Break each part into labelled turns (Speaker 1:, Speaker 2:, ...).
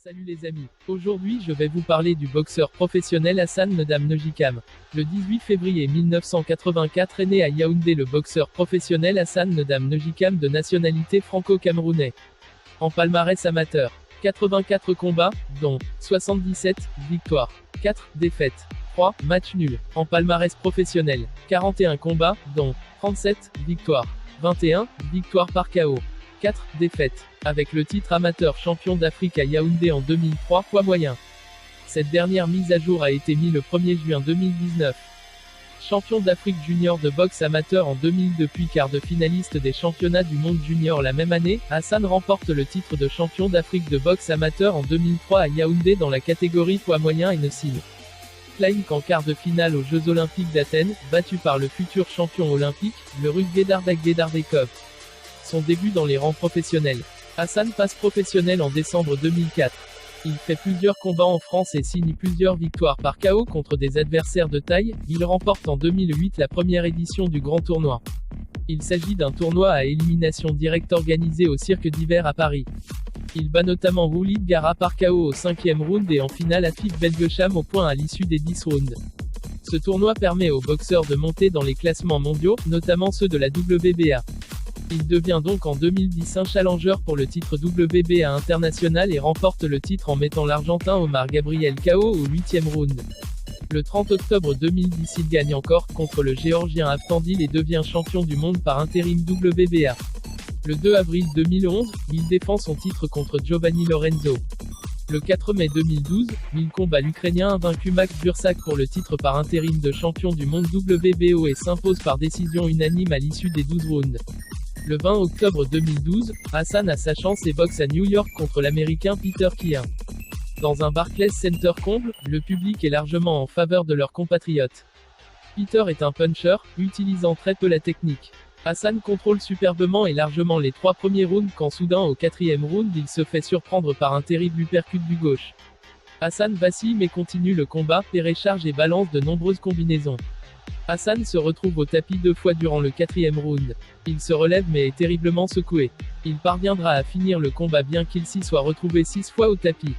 Speaker 1: Salut les amis, aujourd'hui je vais vous parler du boxeur professionnel Hassan Ndam Nojikam. Le 18 février 1984 est né à Yaoundé le boxeur professionnel Hassan Ndam Nojikam de nationalité franco-camerounais. En palmarès amateur, 84 combats, dont 77 victoires, 4 défaites, 3 matchs nuls. En palmarès professionnel, 41 combats, dont 37 victoires, 21 victoires par KO. 4 défaites, avec le titre amateur champion d'Afrique à Yaoundé en 2003, poids moyen. Cette dernière mise à jour a été mise le 1er juin 2019. Champion d'Afrique junior de boxe amateur en 2002 puis quart de finaliste des championnats du monde junior la même année, Hassan remporte le titre de champion d'Afrique de boxe amateur en 2003 à Yaoundé dans la catégorie poids moyen et Nossim. Klein qu'en quart de finale aux Jeux Olympiques d'Athènes, battu par le futur champion olympique, le Russe Gedardak Gedardekov. Son début dans les rangs professionnels. Hassan passe professionnel en décembre 2004. Il fait plusieurs combats en France et signe plusieurs victoires par KO contre des adversaires de taille. Il remporte en 2008 la première édition du Grand Tournoi. Il s'agit d'un tournoi à élimination directe organisé au Cirque d'Hiver à Paris. Il bat notamment Walid Gara par KO au 5e round et en finale Afif Belgesham au point à l'issue des 10 rounds. Ce tournoi permet aux boxeurs de monter dans les classements mondiaux, notamment ceux de la WBA. Il devient donc en 2010 un challenger pour le titre WBA international et remporte le titre en mettant l'Argentin Omar Gabriel KO au 8e round. Le 30 octobre 2010 il gagne encore, contre le Géorgien Avtandil et devient champion du monde par intérim WBA. Le 2 avril 2011, il défend son titre contre Giovanni Lorenzo. Le 4 mai 2012, il combat l'Ukrainien invaincu Max Bursak pour le titre par intérim de champion du monde WBO et s'impose par décision unanime à l'issue des 12 rounds. Le 20 octobre 2012, Hassan a sa chance et boxe à New York contre l'Américain Peter Yan. Dans un Barclays Center comble, le public est largement en faveur de leur compatriote. Peter est un puncher, utilisant très peu la technique. Hassan contrôle superbement et largement les 3 premiers rounds quand soudain au 4e round il se fait surprendre par un terrible uppercut du gauche. Hassan vacille mais continue le combat, charge et balance de nombreuses combinaisons. Hassan se retrouve au tapis 2 fois durant le 4e round. Il se relève mais est terriblement secoué. Il parviendra à finir le combat bien qu'il s'y soit retrouvé 6 fois au tapis.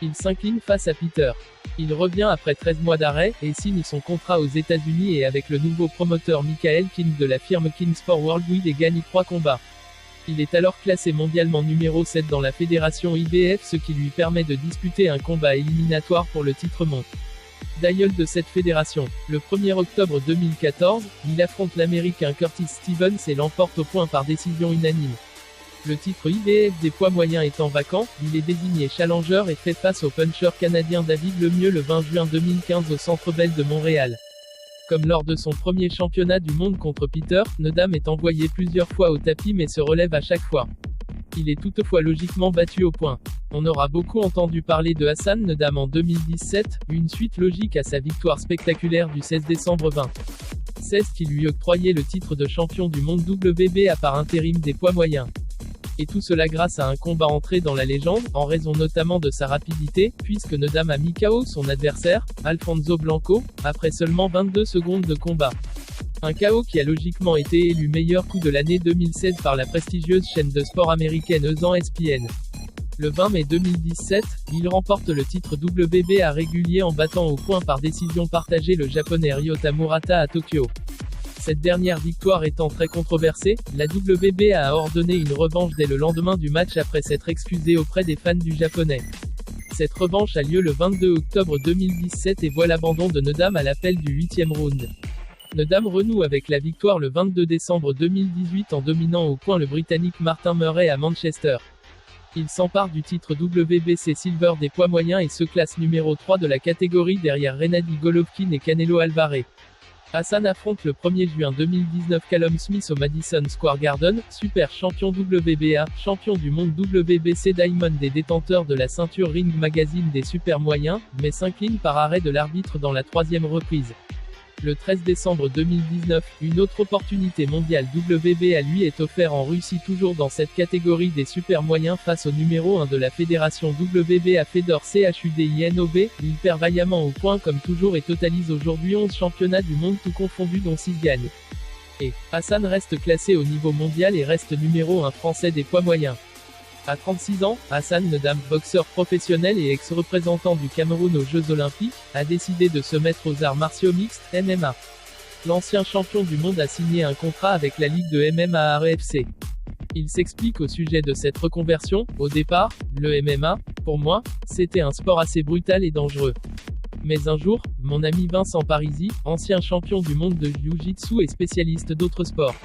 Speaker 1: Il s'incline face à Peter. Il revient après 13 mois d'arrêt, et signe son contrat aux États-Unis et avec le nouveau promoteur Michael King de la firme Kings for Worldwide et gagne 3 combats. Il est alors classé mondialement numéro 7 dans la fédération IBF, ce qui lui permet de disputer un combat éliminatoire pour le titre mondial de cette fédération. Le 1er octobre 2014, il affronte l'Américain Curtis Stevens et l'emporte au point par décision unanime. Le titre IBF des poids moyens étant vacant, il est désigné challenger et fait face au puncher canadien David Lemieux le 20 juin 2015 au Centre Bell de Montréal. Comme lors de son premier championnat du monde contre Peter, Ndam est envoyé plusieurs fois au tapis mais se relève à chaque fois. Il est toutefois logiquement battu au point. On aura beaucoup entendu parler de Hassan Ndam en 2017, une suite logique à sa victoire spectaculaire du 16 décembre 2016 qui lui octroyait le titre de champion du monde WBA par intérim des poids moyens. Et tout cela grâce à un combat entré dans la légende, en raison notamment de sa rapidité, puisque Ndam a mis KO son adversaire, Alfonso Blanco, après seulement 22 secondes de combat. Un KO qui a logiquement été élu meilleur coup de l'année 2016 par la prestigieuse chaîne de sport américaine ESPN. Le 20 mai 2017, il remporte le titre WBA régulier en battant au point par décision partagée le japonais Ryota Murata à Tokyo. Cette dernière victoire étant très controversée, la WBA a ordonné une revanche dès le lendemain du match après s'être excusé auprès des fans du japonais. Cette revanche a lieu le 22 octobre 2017 et voit l'abandon de Ndam à l'appel du 8e round. Ndam renoue avec la victoire le 22 décembre 2018 en dominant au point le Britannique Martin Murray à Manchester. Il s'empare du titre WBC Silver des poids moyens et se classe numéro 3 de la catégorie derrière Gennady Golovkin et Canelo Alvarez. Hassan affronte le 1er juin 2019 Callum Smith au Madison Square Garden, super champion WBA, champion du monde WBC Diamond et détenteur de la ceinture Ring Magazine des super moyens, mais s'incline par arrêt de l'arbitre dans la 3e reprise. Le 13 décembre 2019, une autre opportunité mondiale WBA lui est offerte en Russie toujours dans cette catégorie des super moyens face au numéro 1 de la fédération WBA Fedor Chudinob. Il perd vaillamment au point comme toujours et totalise aujourd'hui 11 championnats du monde tout confondus dont 6 gagnes. Et Hassan reste classé au niveau mondial et reste numéro 1 français des poids moyens. À 36 ans, Hassan Ndam, boxeur professionnel et ex-représentant du Cameroun aux Jeux Olympiques, a décidé de se mettre aux arts martiaux mixtes, MMA. L'ancien champion du monde a signé un contrat avec la Ligue de MMA AREFC. Il s'explique au sujet de cette reconversion. Au départ, le MMA, pour moi, c'était un sport assez brutal et dangereux. Mais un jour, mon ami Vincent Parisi, ancien champion du monde de Jiu-Jitsu et spécialiste d'autres sports,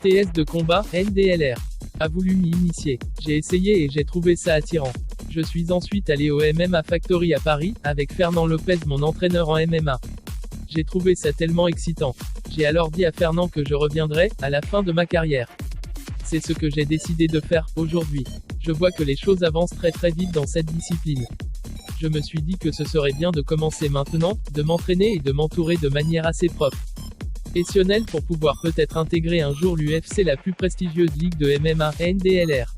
Speaker 1: TS de combat, NDLR, a voulu m'y initier. J'ai essayé et j'ai trouvé ça attirant. Je suis ensuite allé au MMA Factory à Paris, avec Fernand Lopez, mon entraîneur en MMA. J'ai trouvé ça tellement excitant. J'ai alors dit à Fernand que je reviendrai, à la fin de ma carrière. C'est ce que j'ai décidé de faire, aujourd'hui. Je vois que les choses avancent très vite dans cette discipline. Je me suis dit que ce serait bien de commencer maintenant, de m'entraîner et de m'entourer de manière assez professionnelle pour pouvoir peut-être intégrer un jour l'UFC, la plus prestigieuse ligue de MMA, NDLR.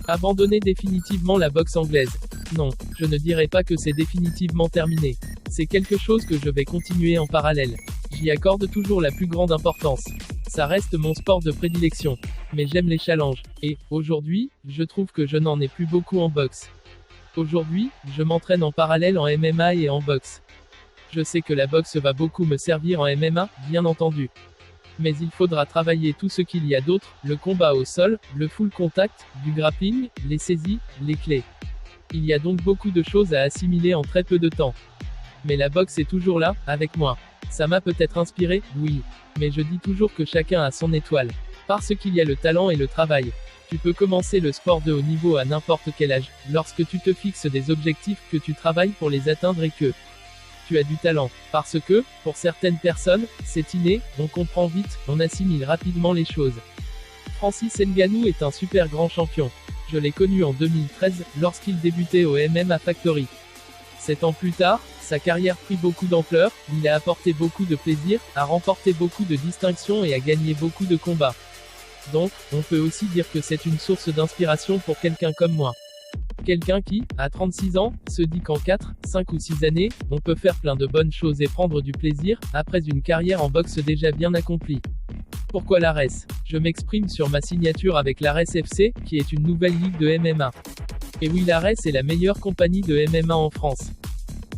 Speaker 1: Abandonner définitivement la boxe anglaise. Non, je ne dirais pas que c'est définitivement terminé. C'est quelque chose que je vais continuer en parallèle. J'y accorde toujours la plus grande importance. Ça reste mon sport de prédilection. Mais j'aime les challenges. Et, aujourd'hui, je trouve que je n'en ai plus beaucoup en boxe. Aujourd'hui, je m'entraîne en parallèle en MMA et en boxe. Je sais que la boxe va beaucoup me servir en MMA, bien entendu. Mais il faudra travailler tout ce qu'il y a d'autre, le combat au sol, le full contact, du grappling, les saisies, les clés. Il y a donc beaucoup de choses à assimiler en très peu de temps. Mais la boxe est toujours là, avec moi. Ça m'a peut-être inspiré, oui. Mais je dis toujours que chacun a son étoile. Parce qu'il y a le talent et le travail. Tu peux commencer le sport de haut niveau à n'importe quel âge, lorsque tu te fixes des objectifs, que tu travailles pour les atteindre et que tu as du talent. Parce que, pour certaines personnes, c'est inné, on comprend vite, on assimile rapidement les choses. Francis Ngannou est un super grand champion. Je l'ai connu en 2013, lorsqu'il débutait au MMA Factory. 7 ans plus tard, sa carrière prit beaucoup d'ampleur, il a apporté beaucoup de plaisir, a remporté beaucoup de distinctions et a gagné beaucoup de combats. Donc, on peut aussi dire que c'est une source d'inspiration pour quelqu'un comme moi. Quelqu'un qui, à 36 ans, se dit qu'en 4, 5 ou 6 années, on peut faire plein de bonnes choses et prendre du plaisir, après une carrière en boxe déjà bien accomplie. Pourquoi l'ARES? Je m'exprime sur ma signature avec l'ARES FC, qui est une nouvelle ligue de MMA. Et oui, l'ARES est la meilleure compagnie de MMA en France.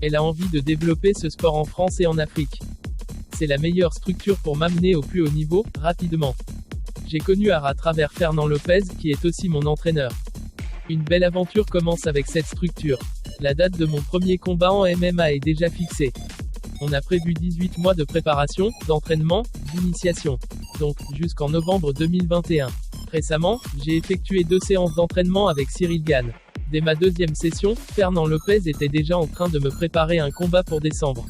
Speaker 1: Elle a envie de développer ce sport en France et en Afrique. C'est la meilleure structure pour m'amener au plus haut niveau, rapidement. J'ai connu Art à travers Fernand Lopez, qui est aussi mon entraîneur. Une belle aventure commence avec cette structure. La date de mon premier combat en MMA est déjà fixée. On a prévu 18 mois de préparation, d'entraînement, d'initiation. Donc, jusqu'en novembre 2021. Récemment, j'ai effectué 2 séances d'entraînement avec Cyril Gane. Dès ma deuxième session, Fernand Lopez était déjà en train de me préparer un combat pour décembre.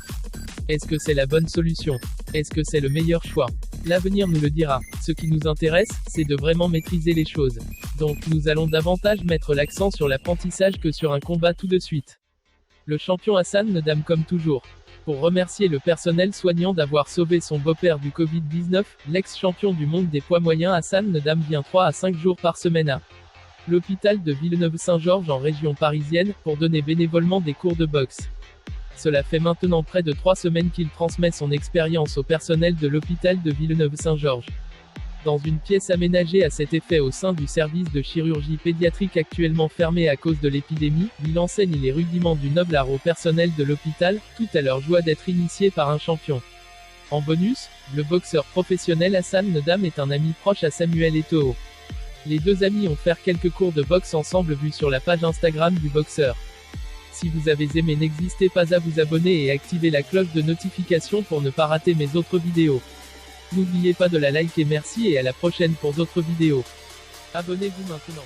Speaker 1: Est-ce que c'est la bonne solution? Est-ce que c'est le meilleur choix? L'avenir nous le dira. Ce qui nous intéresse, c'est de vraiment maîtriser les choses. Donc, nous allons davantage mettre l'accent sur l'apprentissage que sur un combat tout de suite. Le champion Hassan Ndam comme toujours. Pour remercier le personnel soignant d'avoir sauvé son beau-père du Covid-19, l'ex-champion du monde des poids moyens Hassan Ndam vient 3 à 5 jours par semaine à l'hôpital de Villeneuve-Saint-Georges en région parisienne, pour donner bénévolement des cours de boxe. Cela fait maintenant près de 3 semaines qu'il transmet son expérience au personnel de l'hôpital de Villeneuve-Saint-Georges. Dans une pièce aménagée à cet effet au sein du service de chirurgie pédiatrique actuellement fermé à cause de l'épidémie, il enseigne les rudiments du noble art au personnel de l'hôpital, tout à leur joie d'être initié par un champion. En bonus, le boxeur professionnel Hassan Ndam est un ami proche à Samuel Eto'o. Les deux amis ont fait quelques cours de boxe ensemble vus sur la page Instagram du boxeur. Si vous avez aimé, n'hésitez pas à vous abonner et activer la cloche de notification pour ne pas rater mes autres vidéos. N'oubliez pas de la liker, merci et à la prochaine pour d'autres vidéos. Abonnez-vous maintenant.